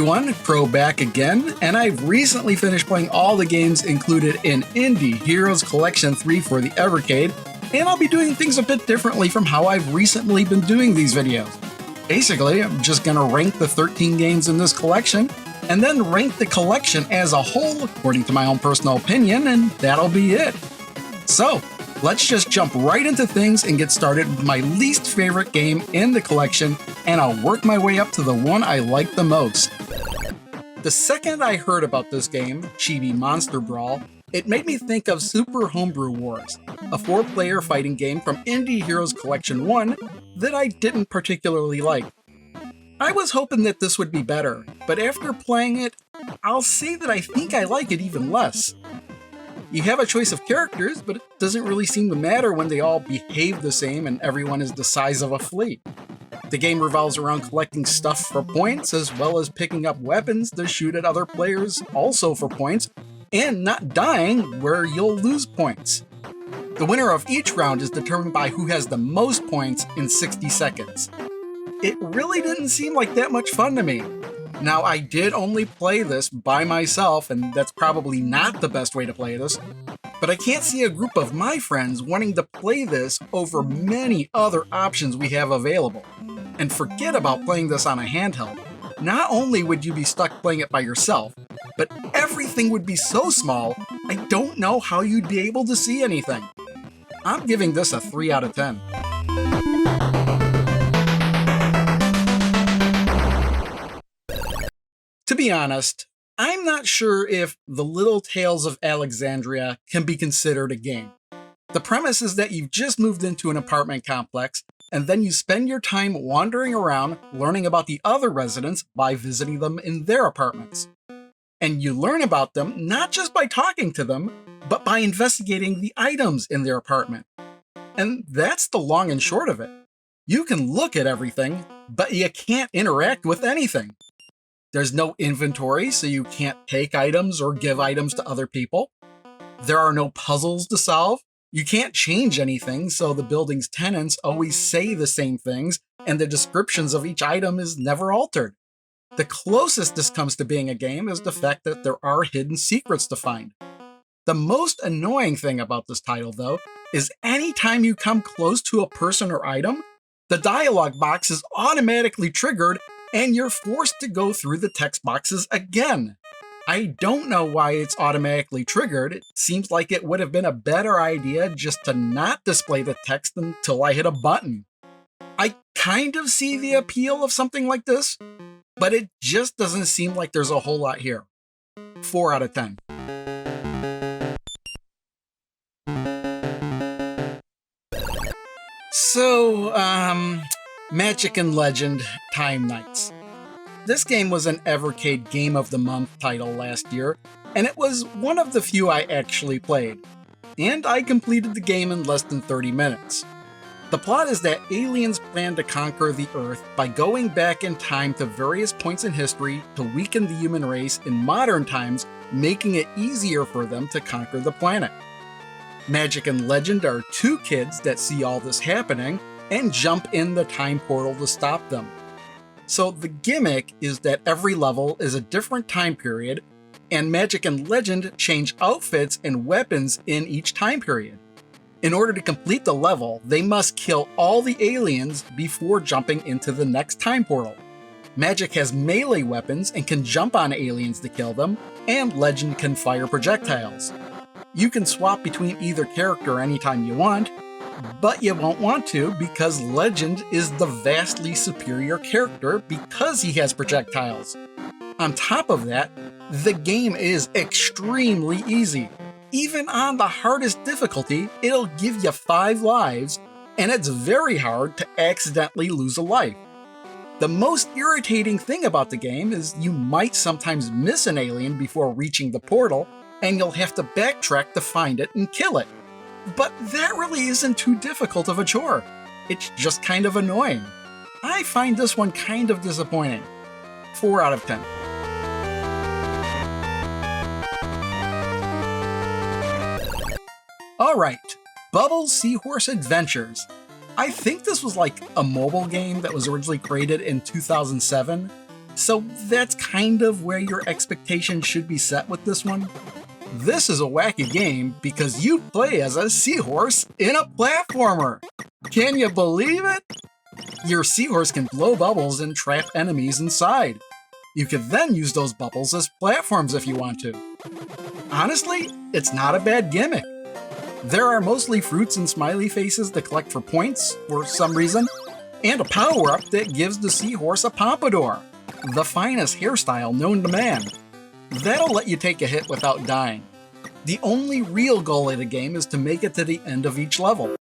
everyone, Crow back again, and I've recently finished playing all the games included in Indie Heroes Collection 3 for the Evercade, and I'll be doing things a bit differently from how I've recently been doing these videos. Basically, I'm just gonna rank the 13 games in this collection, and then rank the collection as a whole according to my own personal opinion, and that'll be it. So, let's just jump right into things and get started with my least favorite game in the collection, and I'll work my way up to the one I like the most. The second I heard about this game, Chibi Monster Brawl, it made me think of Super Homebrew Wars, a 4-player fighting game from Indie Heroes Collection 1 that I didn't particularly like. I was hoping that this would be better, but after playing it, I'll say that I think I like it even less. You have a choice of characters, but it doesn't really seem to matter when they all behave the same and everyone is the size of a flea. The game revolves around collecting stuff for points, as well as picking up weapons to shoot at other players also for points, and not dying where you'll lose points. The winner of each round is determined by who has the most points in 60 seconds. It really didn't seem like that much fun to me. Now, I did only play this by myself, and that's probably not the best way to play this, but I can't see a group of my friends wanting to play this over many other options we have available. And forget about playing this on a handheld. Not only would you be stuck playing it by yourself, but everything would be so small, I don't know how you'd be able to see anything. I'm giving this a 3 out of 10. To be honest, I'm not sure if The Little Tales of Alexandria can be considered a game. The premise is that you've just moved into an apartment complex, and then you spend your time wandering around learning about the other residents by visiting them in their apartments. And you learn about them not just by talking to them, but by investigating the items in their apartment. And that's the long and short of it. You can look at everything, but you can't interact with anything. There's no inventory, so you can't take items or give items to other people. There are no puzzles to solve. You can't change anything, so the building's tenants always say the same things, and the descriptions of each item is never altered. The closest this comes to being a game is the fact that there are hidden secrets to find. The most annoying thing about this title, though, is anytime you come close to a person or item, the dialogue box is automatically triggered and you're forced to go through the text boxes again. I don't know why it's automatically triggered. It seems like it would have been a better idea just to not display the text until I hit a button. I kind of see the appeal of something like this, but it just doesn't seem like there's a whole lot here. 4 out of 10. So, Magic and Legend Time Nights. This game was an Evercade Game of the Month title last year, and it was one of the few I actually played. And I completed the game in less than 30 minutes. The plot is that aliens plan to conquer the Earth by going back in time to various points in history to weaken the human race in modern times, making it easier for them to conquer the planet. Magic and Legend are 2 kids that see all this happening and jump in the time portal to stop them. So the gimmick is that every level is a different time period, and Magic and Legend change outfits and weapons in each time period. In order to complete the level, they must kill all the aliens before jumping into the next time portal. Magic has melee weapons and can jump on aliens to kill them, and Legend can fire projectiles. You can swap between either character anytime you want, but you won't want to because Legend is the vastly superior character because he has projectiles. On top of that, the game is extremely easy. Even on the hardest difficulty, it'll give you 5 lives, and it's very hard to accidentally lose a life. The most irritating thing about the game is you might sometimes miss an alien before reaching the portal, and you'll have to backtrack to find it and kill it. But that really isn't too difficult of a chore. It's just kind of annoying. I find this one kind of disappointing. 4 out of 10. Alright, Bubble Seahorse Adventures. I think this was like a mobile game that was originally created in 2007. So that's kind of where your expectations should be set with this one. This is a wacky game because you play as a seahorse in a platformer. Can you believe it? Your seahorse can blow bubbles and trap enemies inside. You can then use those bubbles as platforms if you want to. Honestly, it's not a bad gimmick. There are mostly fruits and smiley faces to collect for points, for some reason, and a power-up that gives the seahorse a pompadour, the finest hairstyle known to man. That'll let you take a hit without dying. The only real goal of the game is to make it to the end of each level.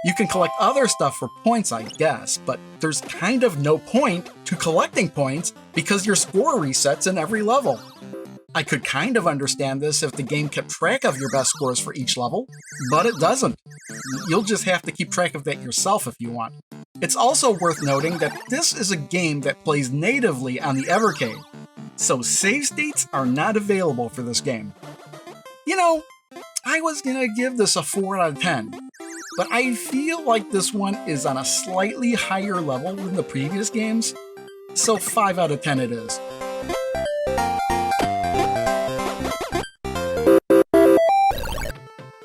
You can collect other stuff for points, I guess, but there's kind of no point to collecting points because your score resets in every level. I could kind of understand this if the game kept track of your best scores for each level, but it doesn't. You'll just have to keep track of that yourself if you want. It's also worth noting that this is a game that plays natively on the Evercade, so save states are not available for this game. You know, I was gonna give this a 4 out of 10, but I feel like this one is on a slightly higher level than the previous games, so 5 out of 10 it is.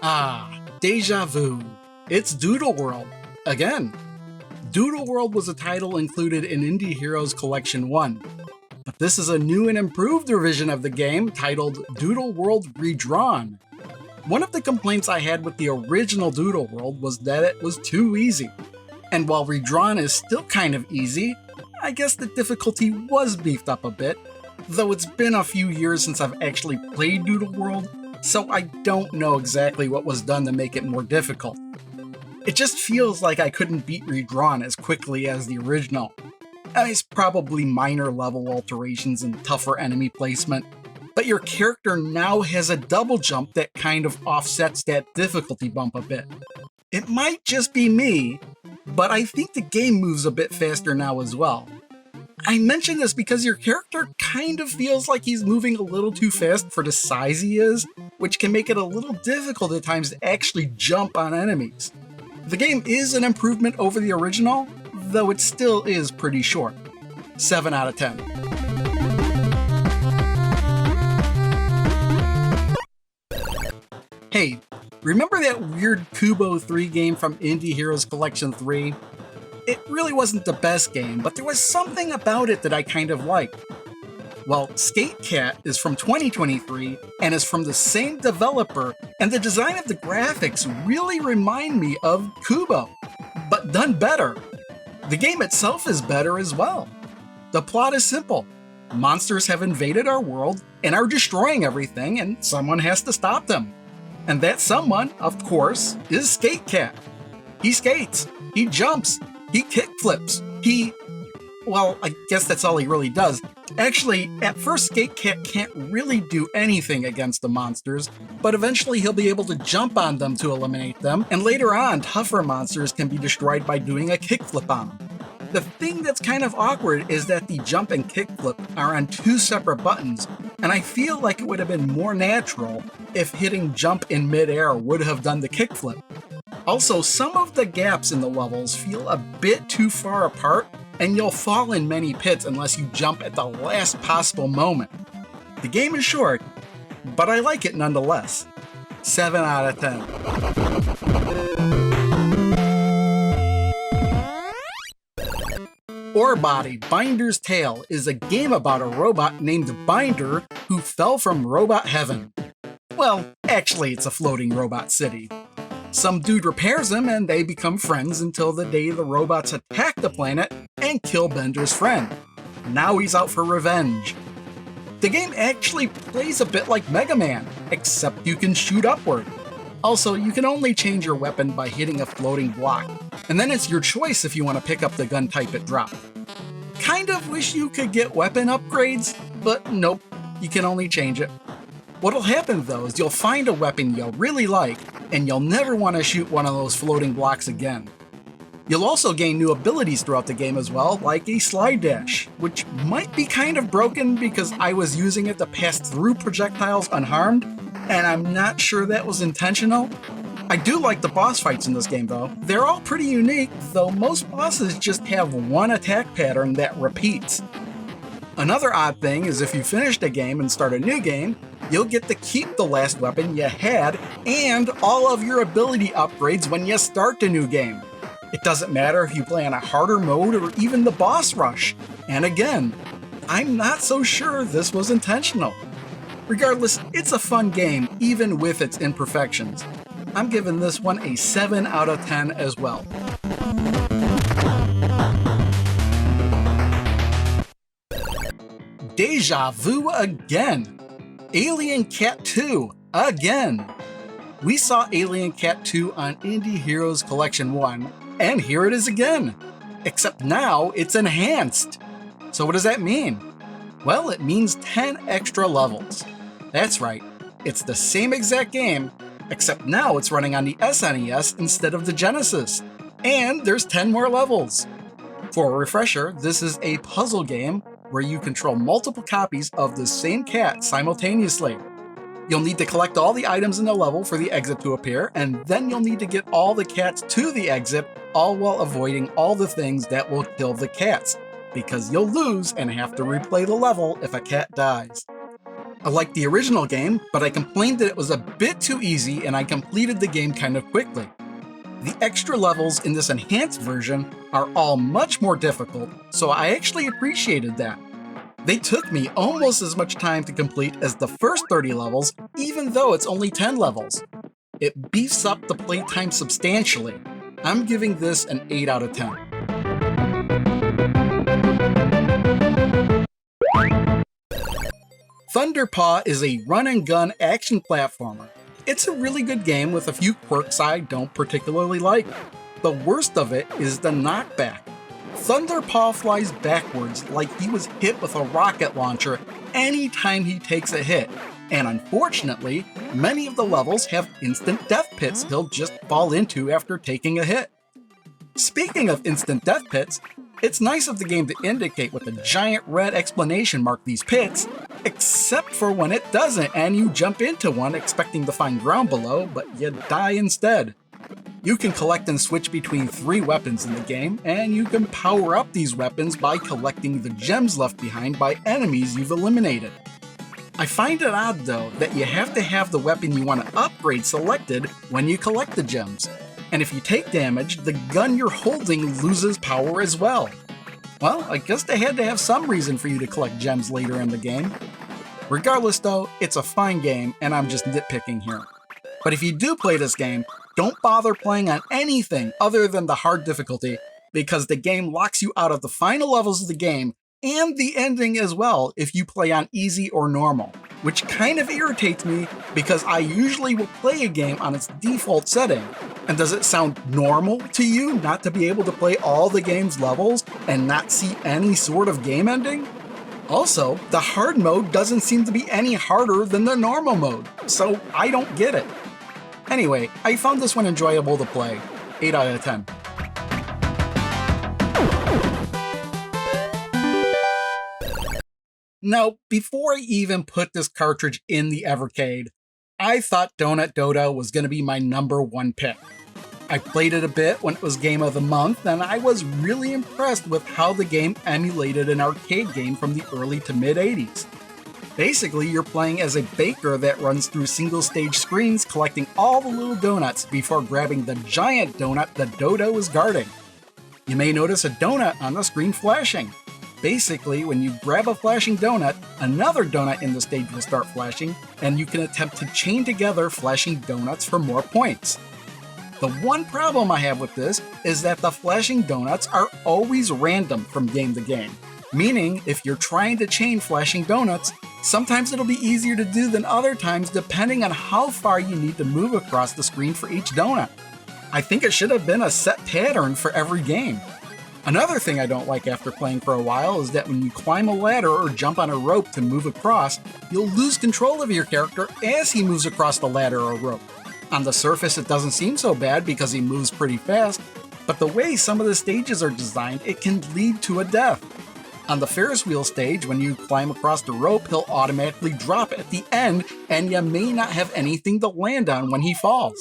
Ah, deja vu. It's Doodle World, again. Doodle World was a title included in Indie Heroes Collection 1, but this is a new and improved revision of the game titled Doodle World Redrawn. One of the complaints I had with the original Doodle World was that it was too easy. And while Redrawn is still kind of easy, I guess the difficulty was beefed up a bit, though it's been a few years since I've actually played Doodle World, so I don't know exactly what was done to make it more difficult. It just feels like I couldn't beat Redrawn as quickly as the original. It's probably minor level alterations and tougher enemy placement, but your character now has a double jump that kind of offsets that difficulty bump a bit. It might just be me, but I think the game moves a bit faster now as well. I mention this because your character kind of feels like he's moving a little too fast for the size he is, which can make it a little difficult at times to actually jump on enemies. The game is an improvement over the original, though it still is pretty short. 7 out of 10. Hey, remember that weird Kubo 3 game from Indie Heroes Collection 3? It really wasn't the best game, but there was something about it that I kind of liked. Well, Skate Cat is from 2023 and is from the same developer, and the design of the graphics really remind me of Kubo, but done better. The game itself is better as well. The plot is simple. Monsters have invaded our world and are destroying everything, and someone has to stop them. And that someone, of course, is Skate Cat. He skates, he jumps, he kickflips, well, I guess that's all he really does. Actually, at first Skate Cat can't really do anything against the monsters, but eventually he'll be able to jump on them to eliminate them, and later on, tougher monsters can be destroyed by doing a kickflip on them. The thing that's kind of awkward is that the jump and kickflip are on 2 separate buttons, and I feel like it would have been more natural if hitting jump in midair would have done the kickflip. Also, some of the gaps in the levels feel a bit too far apart, and you'll fall in many pits unless you jump at the last possible moment. The game is short, but I like it nonetheless. 7 out of 10. Orebody, Binder's Tale is a game about a robot named Binder who fell from robot heaven. Well, actually it's a floating robot city. Some dude repairs him and they become friends until the day the robots attack the planet and kill Bender's friend. Now he's out for revenge. The game actually plays a bit like Mega Man, except you can shoot upward. Also, you can only change your weapon by hitting a floating block, and then it's your choice if you want to pick up the gun type it dropped. Kind of wish you could get weapon upgrades, but nope, you can only change it. What'll happen though is you'll find a weapon you'll really like, and you'll never want to shoot one of those floating blocks again. You'll also gain new abilities throughout the game as well, like a slide dash, which might be kind of broken because I was using it to pass through projectiles unharmed, and I'm not sure that was intentional. I do like the boss fights in this game though. They're all pretty unique, though most bosses just have one attack pattern that repeats. Another odd thing is if you finished a game and start a new game, you'll get to keep the last weapon you had and all of your ability upgrades when you start the new game. It doesn't matter if you play on a harder mode or even the boss rush. And again, I'm not so sure this was intentional. Regardless, it's a fun game even with its imperfections. I'm giving this one a 7 out of 10 as well. Deja vu again. Alien Cat 2 again. We saw Alien Cat 2 on Indie Heroes Collection 1, and here it is again. Except now it's enhanced. So what does that mean? Well, it means 10 extra levels. That's right, it's the same exact game, except now it's running on the SNES instead of the Genesis. And there's 10 more levels. For a refresher, this is a puzzle game where you control multiple copies of the same cat simultaneously. You'll need to collect all the items in the level for the exit to appear, and then you'll need to get all the cats to the exit, all while avoiding all the things that will kill the cats, because you'll lose and have to replay the level if a cat dies. I liked the original game, but I complained that it was a bit too easy and I completed the game kind of quickly. The extra levels in this enhanced version are all much more difficult, so I actually appreciated that. They took me almost as much time to complete as the first 30 levels, even though it's only 10 levels. It beefs up the playtime substantially. I'm giving this an 8 out of 10. Thunderpaw is a run-and-gun action platformer. It's a really good game with a few quirks I don't particularly like. The worst of it is the knockback. Thunderpaw flies backwards like he was hit with a rocket launcher anytime he takes a hit, and unfortunately, many of the levels have instant death pits he'll just fall into after taking a hit. Speaking of instant death pits, it's nice of the game to indicate with a giant red exclamation mark these pits, except for when it doesn't and you jump into one expecting to find ground below, but you die instead. You can collect and switch between 3 weapons in the game, and you can power up these weapons by collecting the gems left behind by enemies you've eliminated. I find it odd though that you have to have the weapon you want to upgrade selected when you collect the gems. And if you take damage, the gun you're holding loses power as well. Well, I guess they had to have some reason for you to collect gems later in the game. Regardless though, it's a fine game and I'm just nitpicking here. But if you do play this game, don't bother playing on anything other than the hard difficulty, because the game locks you out of the final levels of the game and the ending as well if you play on easy or normal, which kind of irritates me because I usually will play a game on its default setting. And does it sound normal to you not to be able to play all the game's levels and not see any sort of game ending? Also, the hard mode doesn't seem to be any harder than the normal mode, so I don't get it. Anyway, I found this one enjoyable to play. 8 out of 10. Now, before I even put this cartridge in the Evercade, I thought Donut Dodo was going to be my #1 pick. I played it a bit when it was Game of the Month, and I was really impressed with how the game emulated an arcade game from the early to mid-80s. Basically, you're playing as a baker that runs through single-stage screens collecting all the little donuts before grabbing the giant donut the Dodo is guarding. You may notice a donut on the screen flashing. Basically, when you grab a flashing donut, another donut in the stage will start flashing, and you can attempt to chain together flashing donuts for more points. The one problem I have with this is that the flashing donuts are always random from game to game. Meaning, if you're trying to chain flashing donuts, sometimes it'll be easier to do than other times depending on how far you need to move across the screen for each donut. I think it should have been a set pattern for every game. Another thing I don't like after playing for a while is that when you climb a ladder or jump on a rope to move across, you'll lose control of your character as he moves across the ladder or rope. On the surface it doesn't seem so bad because he moves pretty fast, but the way some of the stages are designed, it can lead to a death. On the Ferris wheel stage, when you climb across the rope, he'll automatically drop at the end, and you may not have anything to land on when he falls.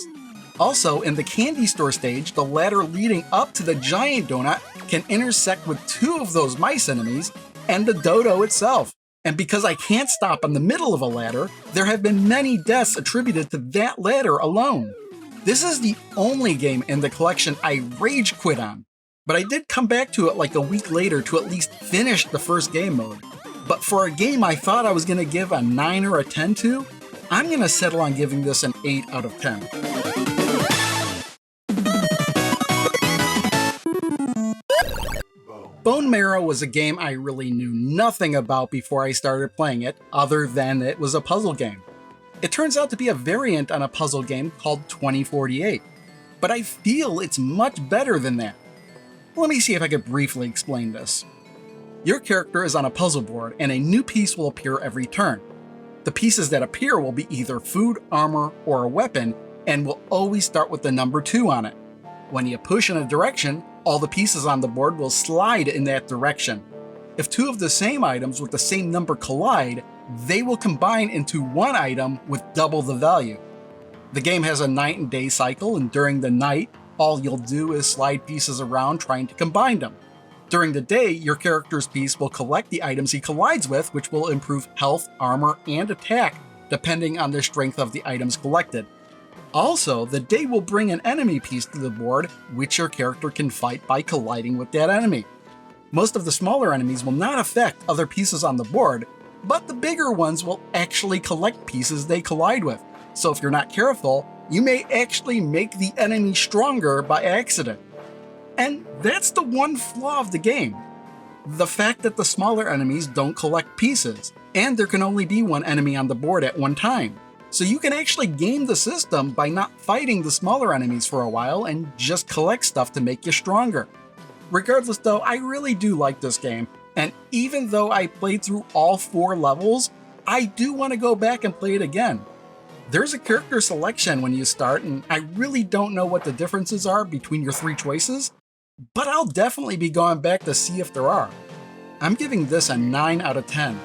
Also, in the candy store stage, the ladder leading up to the giant donut can intersect with 2 of those mice enemies, and the Dodo itself. And because I can't stop in the middle of a ladder, there have been many deaths attributed to that ladder alone. This is the only game in the collection I rage quit on, but I did come back to it like a week later to at least finish the first game mode. But for a game I thought I was going to give a 9 or a 10 to, I'm going to settle on giving this an 8 out of 10. Bone Marrow was a game I really knew nothing about before I started playing it, other than it was a puzzle game. It turns out to be a variant on a puzzle game called 2048, but I feel it's much better than that. Let me see if I could briefly explain this. Your character is on a puzzle board and a new piece will appear every turn. The pieces that appear will be either food, armor, or a weapon, and will always start with the number 2 on it. When you push in a direction, all the pieces on the board will slide in that direction. If 2 of the same items with the same number collide, they will combine into one item with double the value. The game has a night and day cycle, and during the night, all you'll do is slide pieces around trying to combine them. During the day, your character's piece will collect the items he collides with, which will improve health, armor, and attack depending on the strength of the items collected. Also, the day will bring an enemy piece to the board, which your character can fight by colliding with that enemy. Most of the smaller enemies will not affect other pieces on the board, but the bigger ones will actually collect pieces they collide with. So if you're not careful, you may actually make the enemy stronger by accident. And that's the one flaw of the game. The fact that the smaller enemies don't collect pieces, and there can only be one enemy on the board at one time. So you can actually game the system by not fighting the smaller enemies for a while and just collect stuff to make you stronger. Regardless though, I really do like this game, and even though I played through all 4 levels, I do want to go back and play it again. There's a character selection when you start, and I really don't know what the differences are between your 3 choices, but I'll definitely be going back to see if there are. I'm giving this a 9 out of 10.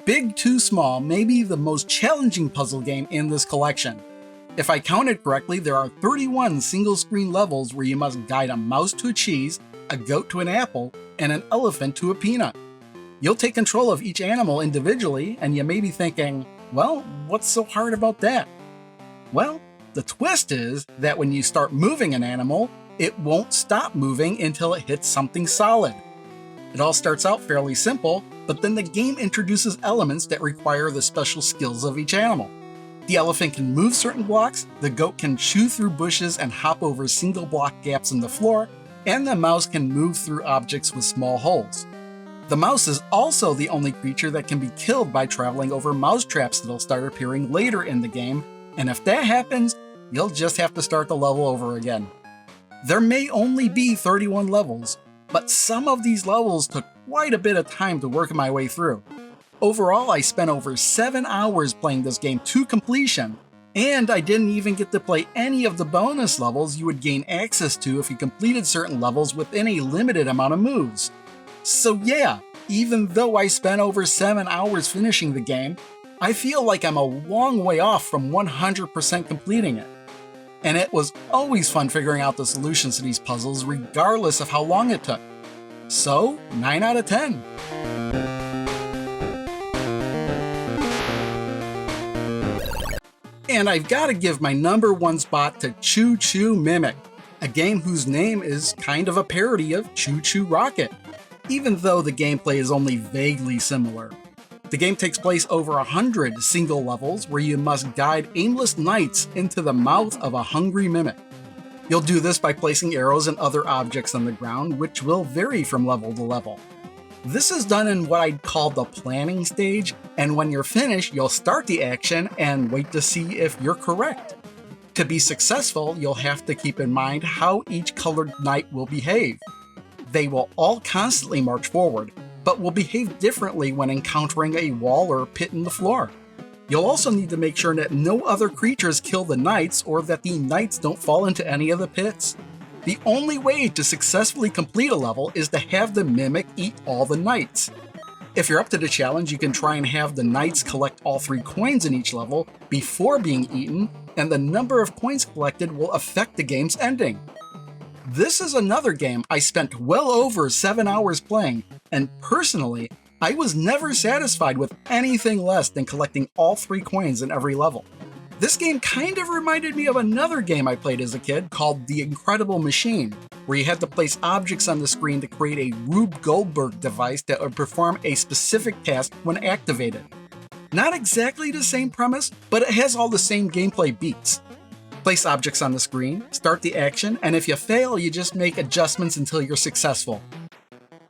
Big Too Small may be the most challenging puzzle game in this collection. If I counted correctly, there are 31 single-screen levels where you must guide a mouse to a cheese, a goat to an apple, and an elephant to a peanut. You'll take control of each animal individually, and you may be thinking, well, what's so hard about that? Well, the twist is that when you start moving an animal, it won't stop moving until it hits something solid. It all starts out fairly simple, but then the game introduces elements that require the special skills of each animal. The elephant can move certain blocks, the goat can chew through bushes and hop over single block gaps in the floor, and the mouse can move through objects with small holes. The mouse is also the only creature that can be killed by traveling over mouse traps that'll start appearing later in the game, and if that happens, you'll just have to start the level over again. There may only be 31 levels, but some of these levels took quite a bit of time to work my way through. Overall, I spent over 7 hours playing this game to completion, and I didn't even get to play any of the bonus levels you would gain access to if you completed certain levels within a limited amount of moves. So yeah, even though I spent over 7 hours finishing the game, I feel like I'm a long way off from 100% completing it. And it was always fun figuring out the solutions to these puzzles regardless of how long it took. So, 9 out of 10. And I've got to give my number 1 spot to Choo Choo Mimic, a game whose name is kind of a parody of Choo Choo Rocket, even though the gameplay is only vaguely similar. The game takes place over 100 single levels where you must guide aimless knights into the mouth of a hungry mimic. You'll do this by placing arrows and other objects on the ground, which will vary from level to level. This is done in what I'd call the planning stage, and when you're finished, you'll start the action and wait to see if you're correct. To be successful, you'll have to keep in mind how each colored knight will behave. They will all constantly march forward, but will behave differently when encountering a wall or pit in the floor. You'll also need to make sure that no other creatures kill the knights or that the knights don't fall into any of the pits. The only way to successfully complete a level is to have the mimic eat all the knights. If you're up to the challenge, you can try and have the knights collect all 3 coins in each level before being eaten, and the number of coins collected will affect the game's ending. This is another game I spent well over 7 hours playing, and personally, I was never satisfied with anything less than collecting all 3 coins in every level. This game kind of reminded me of another game I played as a kid called The Incredible Machine, where you had to place objects on the screen to create a Rube Goldberg device that would perform a specific task when activated. Not exactly the same premise, but it has all the same gameplay beats. Place objects on the screen, start the action, and if you fail, you just make adjustments until you're successful.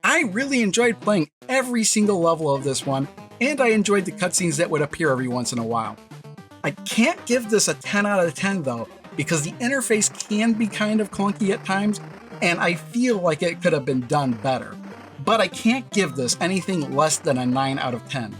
I really enjoyed playing every single level of this one, and I enjoyed the cutscenes that would appear every once in a while. I can't give this a 10 out of 10 though, because the interface can be kind of clunky at times, and I feel like it could have been done better. But I can't give this anything less than a 9 out of 10.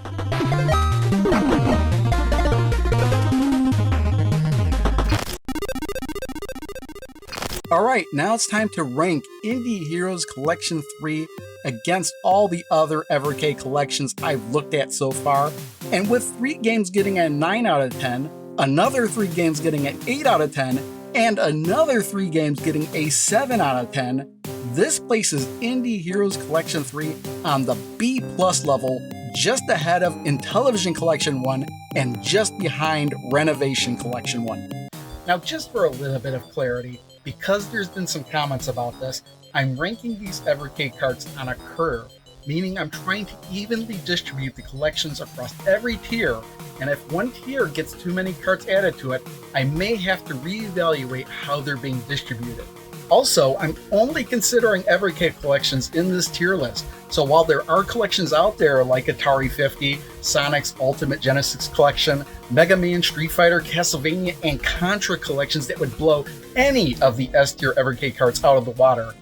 Alright, now it's time to rank Indie Heroes Collection 3 against all the other Evercade collections I've looked at so far. And with 3 games getting a 9 out of 10, another 3 games getting an 8 out of 10, and another 3 games getting a 7 out of 10, this places Indie Heroes Collection 3 on the B+ level, just ahead of Intellivision Collection 1 and just behind Renovation Collection 1. Now, just for a little bit of clarity, because there's been some comments about this, I'm ranking these Evercade cards on a curve, meaning I'm trying to evenly distribute the collections across every tier, and if one tier gets too many cards added to it, I may have to reevaluate how they're being distributed. Also, I'm only considering Evercade collections in this tier list, so while there are collections out there like Atari 50, Sonic's Ultimate Genesis Collection, Mega Man, Street Fighter, Castlevania, and Contra collections that would blow any of the S-tier Evercade cards out of the water,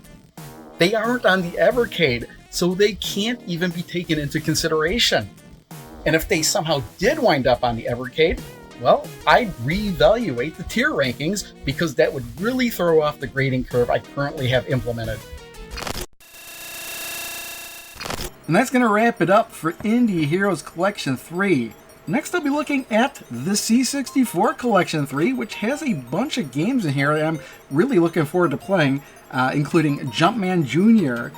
they aren't on the Evercade, so they can't even be taken into consideration. And if they somehow did wind up on the Evercade, well, I'd reevaluate the tier rankings because that would really throw off the grading curve I currently have implemented. And that's going to wrap it up for Indie Heroes Collection 3. Next I'll be looking at the C64 Collection 3, which has a bunch of games in here that I'm really looking forward to playing, including Jumpman Jr.,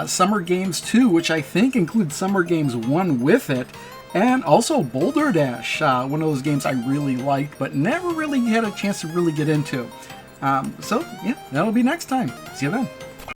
Summer Games 2, which I think includes Summer Games 1 with it, and also Boulder Dash, one of those games I really liked, but never really had a chance to really get into. So, yeah, that'll be next time. See you then.